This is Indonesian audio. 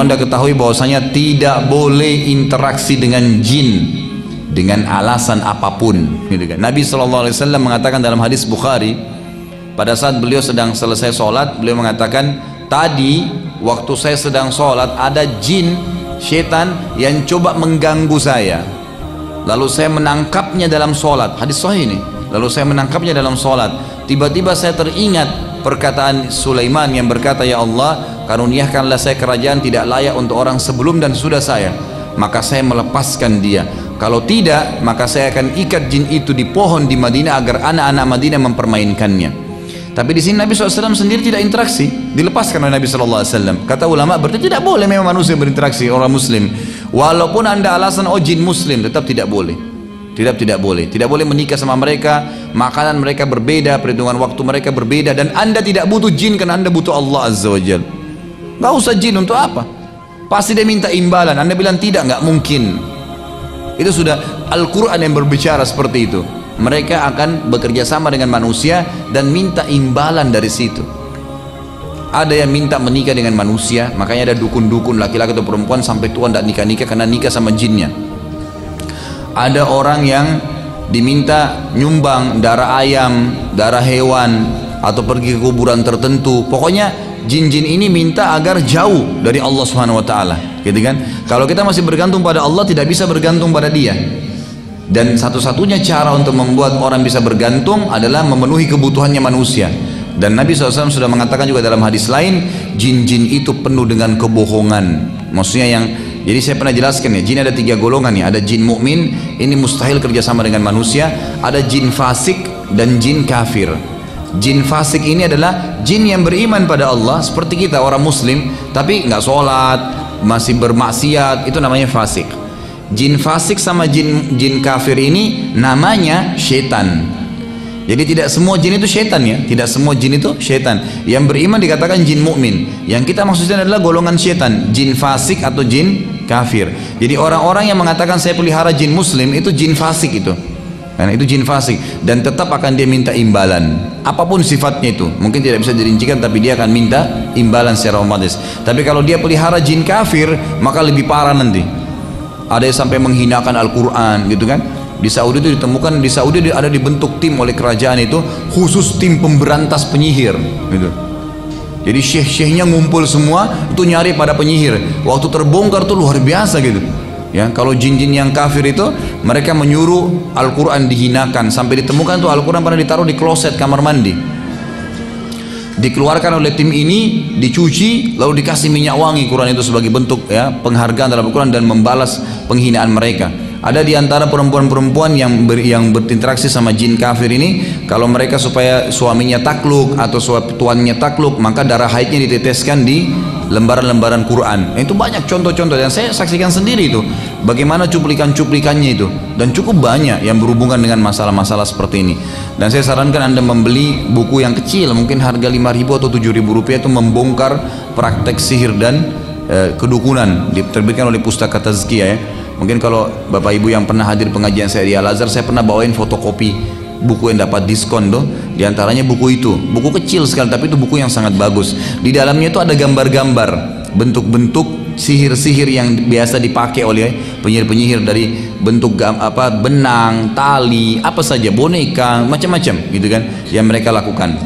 Perlu anda ketahui bahwasanya tidak boleh interaksi dengan jin dengan alasan apapun, gitu kan. Nabi SAW mengatakan dalam hadis Bukhari, pada saat beliau sedang selesai sholat, beliau mengatakan, tadi waktu saya sedang sholat ada jin, setan yang coba mengganggu saya, lalu saya menangkapnya dalam sholat. Hadis sahih ini. Lalu saya menangkapnya dalam sholat. Tiba-tiba saya teringat perkataan Sulaiman yang berkata, ya Allah, karuniakanlah saya kerajaan tidak layak untuk orang sebelum dan sudah saya, maka saya melepaskan dia. Kalau tidak, maka saya akan ikat jin itu di pohon di Madinah agar anak-anak Madinah mempermainkannya. Tapi di sini Nabi SAW sendiri tidak interaksi, dilepaskan oleh Nabi SAW. Kata ulama, berarti tidak boleh memang manusia berinteraksi orang muslim. Walaupun anda alasan, oh jin muslim, tetap tidak boleh. Tidak boleh menikah sama mereka, makanan mereka berbeda, perhitungan waktu mereka berbeda, dan anda tidak butuh jin karena anda butuh Allah Azza wa Jalla. Gak usah jin untuk apa? Pasti dia minta imbalan. Anda bilang tidak, nggak mungkin. Itu sudah Al-Quran yang berbicara seperti itu. Mereka akan bekerja sama dengan manusia dan minta imbalan dari situ. Ada yang minta menikah dengan manusia, makanya ada dukun-dukun laki-laki atau perempuan sampai tua tidak nikah-nikah karena nikah sama jinnya. Ada orang yang diminta nyumbang darah ayam, darah hewan, atau pergi ke kuburan tertentu. Pokoknya jin-jin ini minta agar jauh dari Allah Subhanahu wa taala, gitu kan? Kalau kita masih bergantung pada Allah, tidak bisa bergantung pada dia. Dan satu-satunya cara untuk membuat orang bisa bergantung adalah memenuhi kebutuhannya manusia. Dan Nabi SAW sudah mengatakan juga dalam hadis lain, jin-jin itu penuh dengan kebohongan. Maksudnya yang, jadi saya pernah jelaskan ya, jin ada 3 golongan ya. Ada jin mukmin, ini mustahil kerjasama dengan manusia. Ada jin fasik dan jin kafir. Jin fasik ini adalah jin yang beriman pada Allah seperti kita orang muslim, tapi nggak sholat, masih bermaksiat, itu namanya fasik. Jin fasik sama jin kafir ini namanya syaitan. Jadi tidak semua jin itu syaitan ya, tidak semua jin itu syaitan. Yang beriman dikatakan jin mukmin. Yang kita maksudnya adalah golongan syaitan, jin fasik atau jin kafir. Jadi orang-orang yang mengatakan saya pelihara jin muslim itu jin fasik itu. Karena itu jin fasik, dan tetap akan dia minta imbalan apapun sifatnya itu. Mungkin tidak bisa dirincikan, tapi dia akan minta imbalan secara otomatis. Tapi kalau dia pelihara jin kafir, maka lebih parah nanti. Ada yang sampai menghinakan Al-Quran gitu kan. Di Saudi itu ditemukan, di Saudi ada dibentuk tim oleh kerajaan itu, khusus tim pemberantas penyihir gitu. Jadi syekh-syekhnya ngumpul semua itu nyari pada penyihir. Waktu terbongkar tuh luar biasa gitu ya. Kalau jin-jin yang kafir itu, mereka menyuruh Al-Quran dihinakan, sampai ditemukan tuh Al-Quran pernah ditaruh di kloset kamar mandi, dikeluarkan oleh tim ini, dicuci, lalu dikasih minyak wangi Quran itu sebagai bentuk ya penghargaan terhadap Al-Quran dan membalas penghinaan mereka. Ada di antara perempuan-perempuan yang berinteraksi sama jin kafir ini, kalau mereka supaya suaminya takluk atau tuannya takluk, maka darah haidnya diteteskan di lembaran-lembaran Quran. Itu banyak contoh-contoh yang saya saksikan sendiri itu, bagaimana cuplikan-cuplikannya itu, dan cukup banyak yang berhubungan dengan masalah-masalah seperti ini. Dan saya sarankan anda membeli buku yang kecil, mungkin harga 5.000 atau 7.000 rupiah, itu membongkar praktek sihir dan kedukunan, diterbitkan oleh Pustaka Tazkiyah ya. Mungkin kalau bapak ibu yang pernah hadir pengajian saya di Al-Azhar, saya pernah bawain fotokopi buku yang dapat diskon tuh. Di antaranya buku itu, buku kecil sekali tapi itu buku yang sangat bagus. Di dalamnya itu ada gambar-gambar bentuk-bentuk sihir-sihir yang biasa dipakai oleh penyihir-penyihir, dari bentuk benang, tali, apa saja, boneka, macam-macam gitu kan yang mereka lakukan.